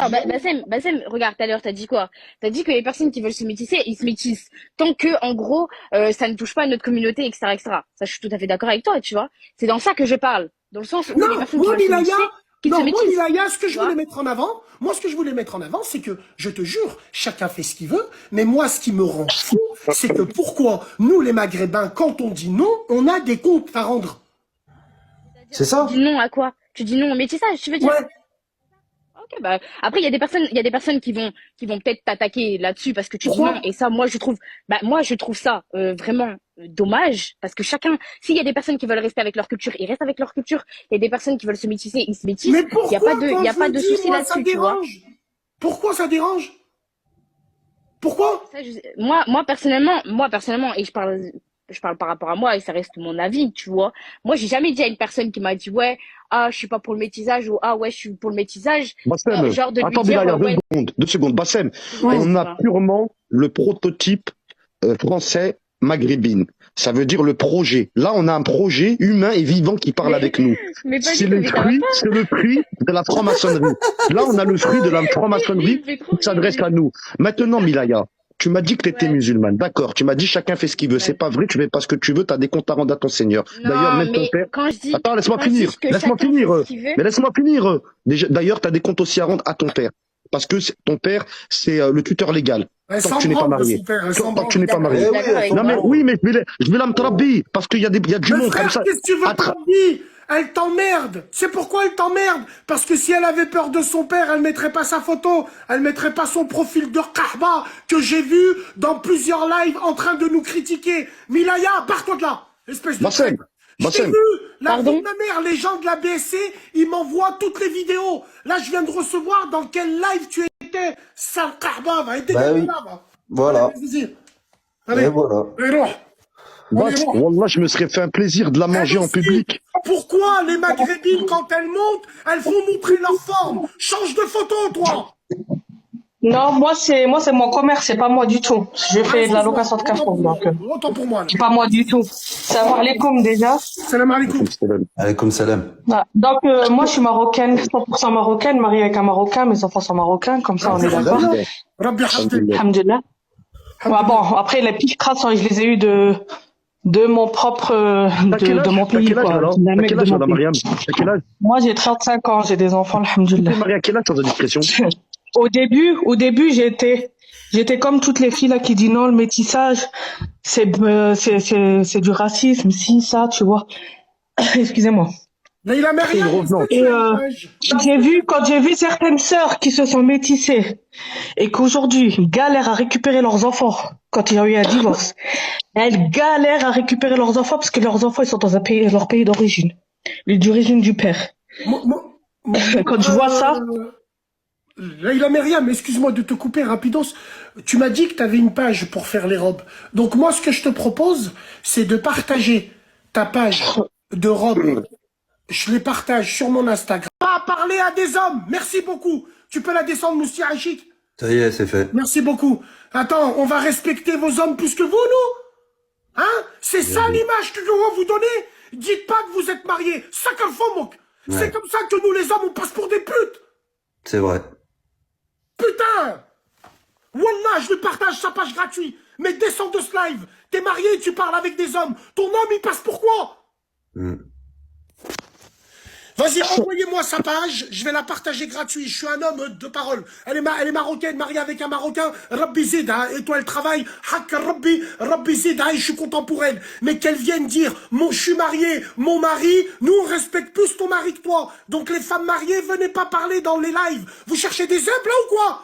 Ah, Bassem, regarde, tout à l'heure, t'as dit quoi? T'as dit que les personnes qui veulent se métisser, ils se métissent. Tant que, en gros, ça ne touche pas à notre communauté, etc., etc. Ça, je suis tout à fait d'accord avec toi, tu vois. C'est dans ça que je parle. Dans le sens où Non, les personnes qui moi, veulent se Milaya, métisser, qu'ils se non, moi, métissent. Milaya, ce que Tu je voulais vois? mettre en avant, moi, ce que je voulais mettre en avant, c'est que, je te jure, chacun fait ce qu'il veut, mais moi, ce qui me rend fou, c'est que pourquoi, nous, les Maghrébins, quand on dit non, on a des comptes à rendre. C'est Tu dis ça? non à quoi? Tu dis non au métissage, tu veux dire? Ouais, Ok, bah, après, il y a des personnes qui vont peut-être t'attaquer là-dessus parce que tu dis non. pourquoi? Et ça, moi, je trouve ça vraiment dommage parce que chacun, s'il y a des personnes qui veulent rester avec leur culture, ils restent avec leur culture. Il y a des personnes qui veulent se métisser, ils se métissent. Mais pourquoi, Il quand y a je pas le de dis, souci moi, ça là-dessus, tu vois. dérange? Pourquoi ça dérange? Pourquoi? Ça, moi, personnellement, je parle par rapport à moi et ça reste mon avis, tu vois. Moi, j'ai jamais dit à une personne qui m'a dit, ouais, ah, je suis pas pour le métissage ou ah, ouais, je suis pour le métissage, Bassem, genre de lui attends, dire, Bilal, ouais, 2 secondes, 2 secondes. Bassem, vas-y, on a dis-moi. purement le prototype français maghrébine. Ça veut dire le projet. Là, on a un projet humain et vivant qui parle Mais, avec nous. mais pas du tout, mais ça va pas. C'est le fruit de la franc-maçonnerie. Là, on a le fruit de la Il franc-maçonnerie me fait trop qui rire, s'adresse à lui. nous. Maintenant, Milaya, tu m'as dit que tu étais Ouais, musulmane. D'accord, tu m'as dit chacun fait ce qu'il veut. C'est ouais. pas vrai, tu fais pas ce que tu veux, tu as des comptes à rendre à ton Seigneur. D'ailleurs, Non, même ton mais père. Attends, laisse-moi quand je finir. dis que Laisse-moi chacun fait finir. ce qu'il veut, Mais laisse-moi finir. D'ailleurs, tu as des comptes aussi à rendre à ton père. Parce que ton père, c'est le tuteur légal. Elle Tant que s'en tu n'es pas branle de marié. son père, elle s'en Tant que tu branle. n'es pas je marié. Eh suis oui, d'accord elles avec sont Non mais toi. branles. oui, mais je vais la m'trabi, parce qu'il y a du Mais monde comme frère, ça. qu'est-ce que tu veux qu'on dise? Elle t'emmerde. C'est pourquoi elle t'emmerde. Parce que si elle avait peur de son père, elle mettrait pas sa photo. Elle mettrait pas son profil de Kahba que j'ai vu dans plusieurs lives en train de nous critiquer. Milaya, barre-toi de là, espèce de Bassem, traître. Je t'ai Bassem, vu, la vie de Pardon? ma mère, les gens de la BSC, ils m'envoient toutes les vidéos. Là, je viens de recevoir dans quel live tu étais. Sale Kahba, va, et Bah dégage de oui, là, va. Allez, voilà. vas-y. Et Allez, voilà. allez, loin. Allez, Bass, loin. Wallah, je me serais fait un plaisir de la Elle manger en aussi. public. Pourquoi les maghrébines, quand elles montent, elles font montrer leur forme? Change de photo, toi. Non, moi c'est mon commerce, c'est pas moi du tout. Je Ah, fais de la excuse-moi. location de Autant carton, pour moi. donc Autant pour moi, là. c'est pas moi du tout. Salam alaikum déjà. Salam alaikum. Allez, comme salam. Voilà. Donc moi je suis marocaine, 100% marocaine, mariée avec un marocain, mes enfants sont marocains, comme ça on Rabbi est d'accord. Hamdillah. Alhamdulillah. Rabbi Hamdillah. Alhamdulillah. Ouais, bon, après les piques crasses, je les ai eu de mon propre de mon T'as pays quel âge quoi, alors? d'un T'as mec quel de âge, mon madame pays. Mariam? T'as quel âge? Moi j'ai 35 ans, j'ai des enfants, Tu alhamdulillah. t'es marié à quel âge sans indiscrétion? Au début, j'étais comme toutes les filles là qui disent non, le métissage, c'est du racisme, si ça, tu vois. Excusez-moi. Là, il a C'est une Maria, qu'est-ce que revenante. tu Et as, quand j'ai vu certaines sœurs qui se sont métissées et qu'aujourd'hui ils galèrent à récupérer leurs enfants quand il y a eu un divorce, elles galèrent à récupérer leurs enfants parce que leurs enfants ils sont dans leur pays d'origine, d'origine du père. Moi, moi, Quand je vois ça, Leïla Myriam, excuse-moi de te couper rapidos. Tu m'as dit que tu avais une page pour faire les robes. Donc moi, ce que je te propose, c'est de partager ta page de robes. Je les partage sur mon Instagram. Pas parler à des hommes. Merci beaucoup. Tu peux la descendre, Moussi Achik. Ça y est, c'est fait. Merci beaucoup. Attends, on va respecter vos hommes plus que vous, nous. Hein? C'est ça l'image que je vais vous donner. Dites pas que vous êtes mariés. Ça qu'un faux moque. C'est Ouais. comme ça que nous, les hommes, on passe pour des putes. C'est vrai. Putain! Wallah, je lui partage sa page gratuite. Mais descends de ce live. T'es marié, tu parles avec des hommes. Ton homme, il passe pour quoi? Hmm. Vas-y, envoyez-moi sa page, je vais la partager gratuit. Je suis un homme de parole. Elle est marocaine, mariée avec un Marocain. Rabbi Zid, hein, et toi, elle travaille. Hak Rabbi Zid, hein, et je suis content pour elle. Mais qu'elle vienne dire, je suis marié, mon mari, nous, on respecte plus ton mari que toi. Donc, les femmes mariées, venez pas parler dans les lives. Vous cherchez des zèbres, là, ou quoi?